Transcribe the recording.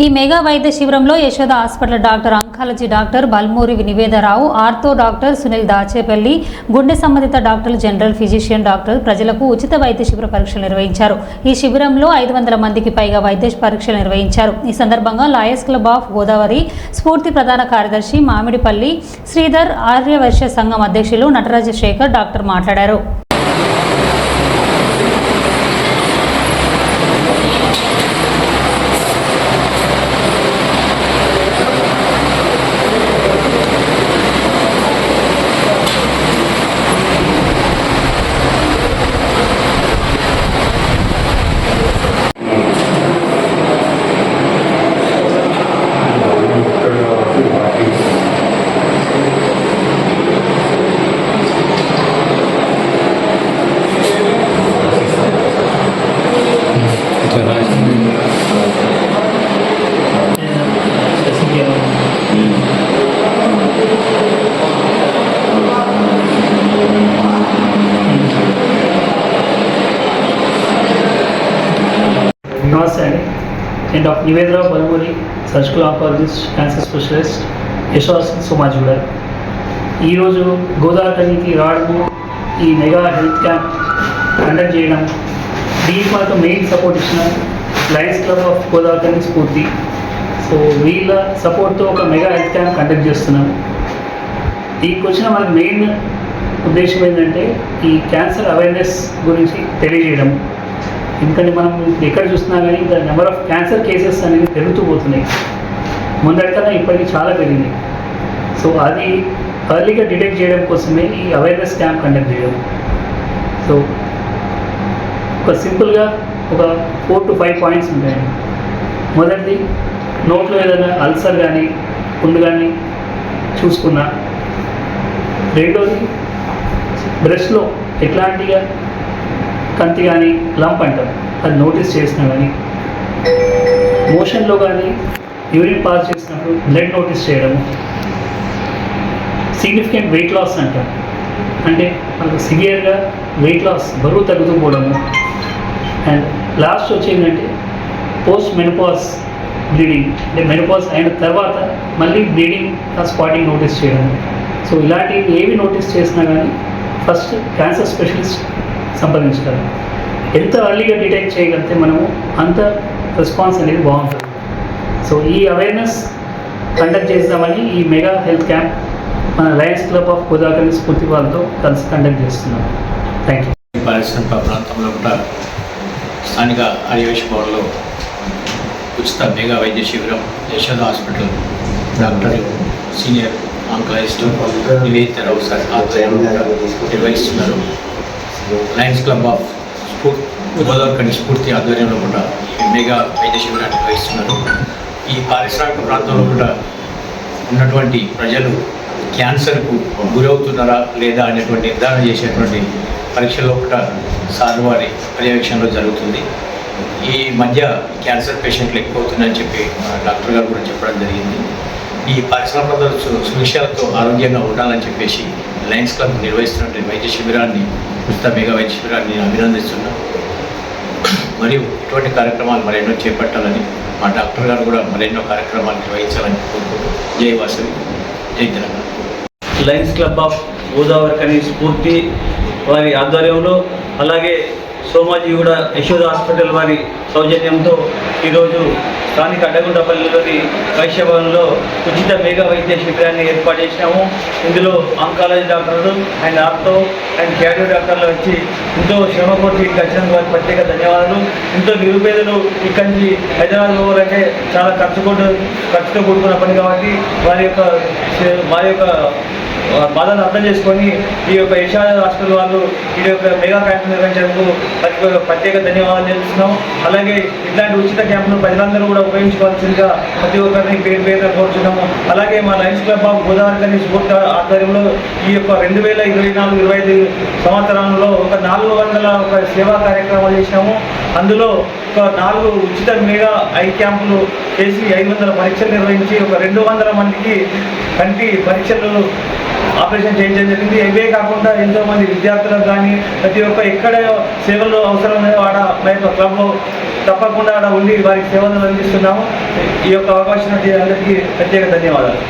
ఈ మెగా వైద్య శిబిరంలో Yashoda hospital doctor oncology doctor Balmuri Niveda Rao, ortho doctor Sunil Dachepalli, గుండె సంబంధిత డాక్టర్లు, జనరల్ ఫిజిషియన్ డాక్టర్ ప్రజలకు ఉచిత వైద్య శిబిర పరీక్షలు నిర్వహించారు. ఈ శిబిరంలో 500 మందికి పైగా వైద్య పరీక్షలు నిర్వహించారు. ఈ సందర్భంగా లాయర్స్ క్లబ్ ఆఫ్ గోదావరి స్ఫూర్తి ప్రధాన కార్యదర్శి మామిడిపల్లి శ్రీధర్, ఆర్యవైశ్య సంఘం అధ్యక్షులు నటరాజశేఖర్ డాక్టర్ మాట్లాడారు. And Dr. Nivedra Balmuri, surgical oncologist, cancer specialist, Yashos Somajura. ఈ రోజు గోదావరికి రావడము, ఈ మెగా హెల్త్ క్యాంప్ కండక్ట్ చేయడం, దీనికి మనకు మెయిన్ సపోర్ట్ ఇచ్చిన లయన్స్ క్లబ్ ఆఫ్ గోదావరి స్ఫూర్తి. సో వీళ్ళ సపోర్ట్తో ఒక మెగా హెల్త్ క్యాంప్ కండక్ట్ చేస్తున్నాం. దీనికి వచ్చిన మనకు మెయిన్ ఉద్దేశం ఏంటంటే ఈ క్యాన్సర్ అవేర్నెస్ గురించి తెలియజేయడం. ఎందుకంటే మనం ఎక్కడ చూసినా కానీ the number of cancer cases అనేవి పెరుగుతూ పోతున్నాయి. ముందటికన్నా ఇప్పటికీ చాలా పెరిగినాయి. సో అది ఎర్లీగా డిటెక్ట్ చేయడం కోసమే ఈ అవేర్నెస్ క్యాంప్ కండక్ట్ చేయడం. సో ఒక సింపుల్గా ఒక 4 to 5 పాయింట్స్ ఉంటాయండి. మొదటిది, నోట్లో ఏదైనా అల్సర్ కానీ పుండు కానీ చూసుకున్నా. రెండోది, బ్రెస్ట్లో ఎట్లాంటిగా కంతి కానీ లంప్ అంటాం అది నోటీస్ చేసినా కానీ, మోషన్లో కానీ యూరిన్ పాస్ చేసినప్పుడు బ్లడ్ నోటీస్ చేయడము, సిగ్నిఫికెంట్ వెయిట్ లాస్ అంటాం అంటే మనకు సివియర్గా వెయిట్ లాస్ బరువు తగ్గుతూ పోవడము. అండ్ లాస్ట్ వచ్చేందంటే పోస్ట్ మెనోపాజ్ బ్లీడింగ్, అంటే మెనోపాజ్ అయిన తర్వాత మళ్ళీ బ్లీడింగ్ స్పాటింగ్ నోటీస్ చేయడము. సో ఇలాంటివి ఏవి నోటీస్ చేసినా కానీ ఫస్ట్ క్యాన్సర్ స్పెషలిస్ట్ సంప్రదించగలం. ఎంత ఎర్లీగా డిటెక్ట్ చేయగలిగితే మనము అంత రెస్పాన్స్ అనేది బాగుంటుంది. సో ఈ అవేర్నెస్ కండక్ట్ చేద్దామని ఈ మెగా హెల్త్ క్యాంప్ మన లయన్స్ క్లబ్ ఆఫ్ గోదావరి స్ఫూర్తి వాళ్ళతో కలిసి కండక్ట్ చేస్తున్నాం. Thank you. పారిశ్రామిక ప్రాంతంలో కూడా స్థానిక ఆర్యవైశ్య భవన్లో ఉచిత మెగా వైద్య శిబిరం Yashoda hospital doctor senior oncologist Nivedita Rao sir ఆధ్వర్యంలో నిర్వహిస్తున్నారు. లయన్స్ క్లబ్ ఆఫ్ గోదావరి స్ఫూర్తి ఆధ్వర్యంలో కూడా ఈ మెగా వైద్య శిబిరాన్ని నిర్వహిస్తున్నారు. ఈ పారిశ్రామిక ప్రాంతంలో కూడా ఉన్నటువంటి ప్రజలు క్యాన్సర్కు గురవుతున్నారా లేదా అనేటువంటి నిర్ధారణ చేసేటువంటి పరీక్షల్లో కూడా సార్ వారి పర్యవేక్షణలో జరుగుతుంది. ఈ మధ్య క్యాన్సర్ పేషెంట్లు ఎక్కువ అవుతుందని చెప్పి డాక్టర్ గారు కూడా చెప్పడం జరిగింది. ఈ పారిశ్రామిక సువిషయాలతో ఆరోగ్యంగా ఉండాలని చెప్పేసి లయన్స్ క్లబ్ నిర్వహిస్తున్నటువంటి వైద్య శిబిరాన్ని, ఉచిత మెగా వైద్య శిబిరాన్ని అభినందిస్తున్నాం. మరియు ఇటువంటి కార్యక్రమాలు మరెన్నో చేపట్టాలని, మా డాక్టర్ గారు కూడా మరెన్నో కార్యక్రమాలు నిర్వహించాలని కోరుకుంటున్నాం. జై వాసవి, జై Telangana. Lions club of Godavari స్ఫూర్తి వారి ఆధ్వర్యంలో, అలాగే సోమాజిగూడ యశోద హాస్పిటల్ వారి సౌజన్యంతో ఈరోజు స్థానిక అడ్డగుంటపల్లిలోని వైశ్య భవన్లో ఉచిత మెగా వైద్య శిబిరాన్ని ఏర్పాటు చేసినాము. ఇందులో ఆంకాలజీ డాక్టర్లు అండ్ ఆర్థో అండ్ క్యాడియో డాక్టర్లు వచ్చి ఎంతో శ్రమ కొట్టి ఇక్కడికి వచ్చినందుకు వారికి ప్రత్యేక ధన్యవాదాలు. ఎంతో నిరుపేదలు ఇక్కడి నుంచి హైదరాబాద్ పోవాలంటే చాలా ఖర్చుతో కూడుకున్న పని కాబట్టి వారి యొక్క బాధను అర్థం చేసుకొని ఈ యొక్క యశోద హాస్పిటల్ వాళ్ళు ఈ యొక్క మెగా క్యాంప్ నిర్వహించేందుకు ప్రత్యేక ధన్యవాదాలు తెలుస్తున్నాం. అలాగే ఇట్లాంటి ఉచిత క్యాంపును ప్రజలందరూ కూడా ఉపయోగించుకోవాల్సిందిగా ప్రతి ఒక్కరిని పేరు కోరుతున్నాము. అలాగే మా లయన్స్ క్లబ్ ఆఫ్ గోదావరి స్ఫూర్తి ఆధ్వర్యంలో ఈ యొక్క 2024-25 సంవత్సరంలో ఒక 400 సేవా కార్యక్రమాలు చేసినాము. అందులో ఒక 4 ఉచిత మెగా ఐ క్యాంపులు చేసి 500 పరీక్షలు నిర్వహించి ఒక 200 మందికి కంటి పరీక్షలు ఆపరేషన్ చేయించడం జరిగింది. ఇవే కాకుండా ఎంతోమంది విద్యార్థులకు కానీ ప్రతి ఒక్క ఎక్కడ సేవలు అవసరం ఉన్నాయో ఆడ మా యొక్క క్లబ్ తప్పకుండా ఆడ ఉండి వారికి సేవలు అందిస్తున్నాము. ఈ యొక్క అవకాశం అందరికీ ప్రత్యేక ధన్యవాదాలు.